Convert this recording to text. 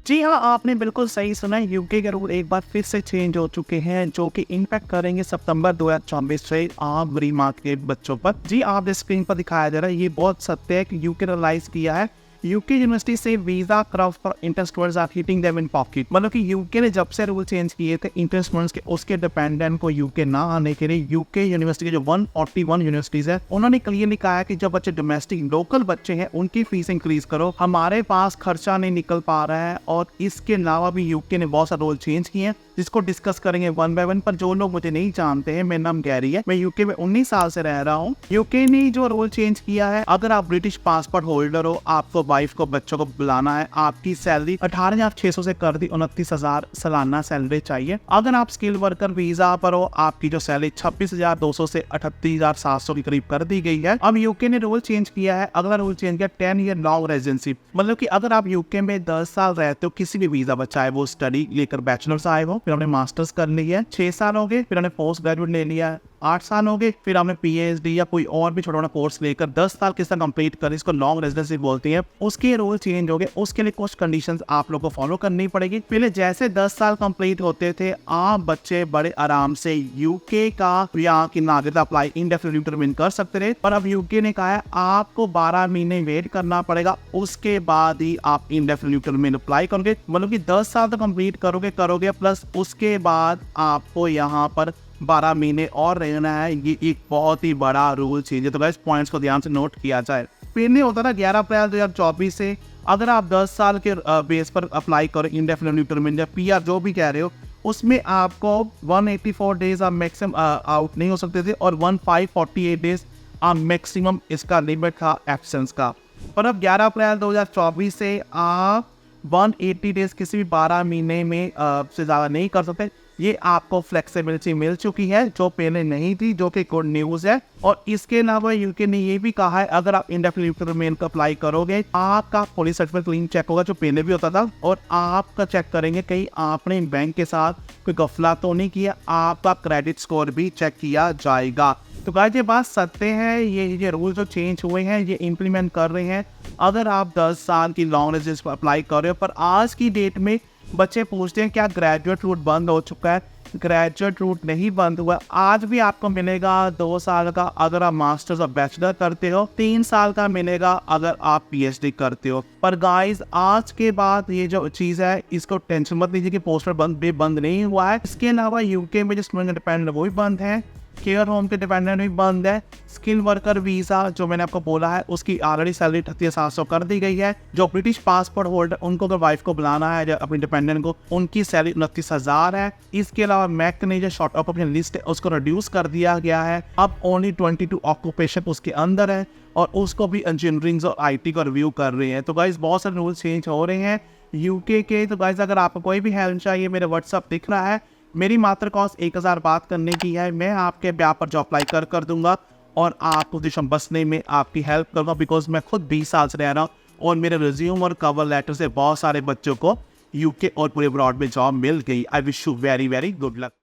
जी हाँ, आपने बिल्कुल सही सुना है। यूके के रूल एक बार फिर से चेंज हो चुके हैं, जो कि इम्पैक्ट करेंगे सितंबर 2024 से आम री-मार्केट बच्चों पर। जी, आप स्क्रीन पर दिखाया जा रहा है, ये बहुत सत्य है कि यूके ने रियलाइज़ किया है, यूके यूनिवर्सिटी से visa curbs for inter students are hitting them in pocket. मतलब कि यूके ने जब से रूल चेंज किए थे इंटर स्टूडेंट्स के, उसके डिपेंडेंट को यूके ना आने के लिए, यूके यूनिवर्सिटी के जो 141 यूनिवर्सिटीज़ है, उन्होंने क्लियरली कहा है कि जब बच्चे डोमेस्टिक लोकल बच्चे हैं, उनकी फीस इंक्रीज करो, हमारे पास खर्चा नहीं निकल पा रहा है। और इसके अलावा भी यूके ने बहुत सारे रूल चेंज किए हैं, जिसको डिस्कस करेंगे वन बाय वन। पर जो लोग मुझे नहीं जानते हैं, मेरा नाम गैरी है, मैं यूके में 19 साल से रह रहा हूँ। यूके ने जो रूल चेंज किया है, अगर आप ब्रिटिश पासपोर्ट होल्डर हो, आपको वाइफ को बच्चों को बुलाना है, आपकी सैलरी 18,600 से कर दी 29,000 सालाना सैलरी चाहिए। अगर आप स्किल वर्कर वीजा पर हो, आपकी जो सैलरी 26,200 से 38,700 के करीब कर दी गई है। अब यूके ने रूल चेंज किया है, अगला रूल चेंज किया 10 ईयर लॉन्ग रेजिडेंसी। मतलब कि अगर आप यूके में 10 साल रहते हो, किसी भी वीजा पर, चाहे वो स्टडी लेकर बैचलर्स आए हो, फिर हमने मास्टर्स कर लिया है, 6 साल हो गए, फिर हमने पोस्ट ग्रेजुएट ले लिया है, 8 साल हो गए, फिर हमने पीएचडी या कोई और भी छोटा मोटा कोर्स लेकर 10 साल किस तरह कंप्लीट कर, इसको लॉन्ग रेजिडेंसी बोलती है। उसके रूल चेंज हो गए, उसके लिए कुछ कंडीशंस आप लोगों को फॉलो करनी पड़ेगी। पहले जैसे 10 साल कंप्लीट होते थे, आप बच्चे बड़े आराम से यूके का यहाँ की नागरिकता अप्लाई इंडेफिनिट रिमेन कर सकते थे। पर अब यूके ने कहा है आपको 12 महीने वेट करना पड़ेगा, उसके बाद ही आप इंडेफिनिट रिमेन अप्लाई करोगे। मतलब कि 10 साल तो कंप्लीट करोगे प्लस उसके बाद आपको यहाँ पर 12 महीने और रहना है। ये एक बहुत ही बड़ा रूल चेंज है, तो गाइस पॉइंट्स को ध्यान से नोट किया जाए। पहले होता था 11 अप्रैल 2024 से अगर आप 10 साल के बेस पर अप्लाई करो इंडेफिनिट रिमेन या पीआर जो भी कह रहे हो, उसमें आपको 184 डेज आप मैक्सिमम आउट नहीं हो सकते थे और 1548 डेज आप मैक्सिमम इसका लिमिट था एब्सेंस का। पर अब 11 अप्रैल 2024 से आप 180 डेज किसी भी 12 महीने में से ज़्यादा नहीं कर सकते। ये आपको फ्लेक्सिबिलिटी मिल चुकी है, जो पहले नहीं थी, जो कि गुड न्यूज़ है। और इसके अलावा यूके ने ये भी कहा है अगर आप इंडेफिनिट रिमेन का अप्लाई करोगे, आपका पुलिस सर्टिफिकेट क्लीन चेक होगा, जो पहले भी होता था, और आपका चेक करेंगे कहीं आपने बैंक के साथ कोई गफला तो नहीं किया, आपका क्रेडिट स्कोर भी चेक किया जाएगा। तो गाइस ये बात सत्य है, ये रूल जो चेंज हुए हैं ये इम्प्लीमेंट कर रहे हैं। अगर आप 10 साल की लॉन्ग रेजिडेंस पर अप्लाई कर रहे हो, पर आज की डेट में बच्चे पूछते हैं क्या ग्रेजुएट रूट बंद हो चुका है? ग्रेजुएट रूट नहीं बंद हुआ, आज भी आपको मिलेगा 2 साल का अगर आप मास्टर्स और बैचलर करते हो, 3 साल का मिलेगा अगर आप पीएचडी करते हो। पर गाइस आज के बाद ये जो चीज़ है इसको टेंशन मत लीजिए कि पोस्टर बंद नहीं हुआ है। इसके अलावा यूके में जो स्टूडेंट डिपेंडेंट वो भी बंद है, केयर होम के डिपेंडेंट भी बंद है। स्किल वर्कर वीज़ा जो मैंने आपको बोला है उसकी ऑलरेडी सैलरी 38,700 कर दी गई है। जो ब्रिटिश पासपोर्ट होल्डर उनको अगर वाइफ को बुलाना है अपनी डिपेंडेंट को, उनकी सैलरी 29,000 है। इसके अलावा मैक ने जो शॉर्ट ऑक्यूपेशन लिस्ट है उसको रिड्यूस कर दिया गया है, अब ओनली 22 ऑक्यूपेशन उसके अंदर है और उसको भी इंजीनियरिंग और IT को रिव्यू कर रहे हैं। तो गाइस बहुत सारे रूल चेंज हो रहे हैं यूके के। तो गाइस अगर आपको कोई भी हेल्प चाहिए, मेरे व्हाट्सअप दिख रहा है, मेरी मात्र कॉस्ट 1000 बात करने की है। मैं आपके ब्याह पर जो अप्लाई कर दूंगा और आपको देश में बसने में आपकी हेल्प करूंगा, बिकॉज मैं खुद 20 साल से रह रहा हूँ और मेरे रिज्यूम और कवर लेटर से बहुत सारे बच्चों को यूके और पूरे अब्रॉड में जॉब मिल गई। I wish you very very good luck.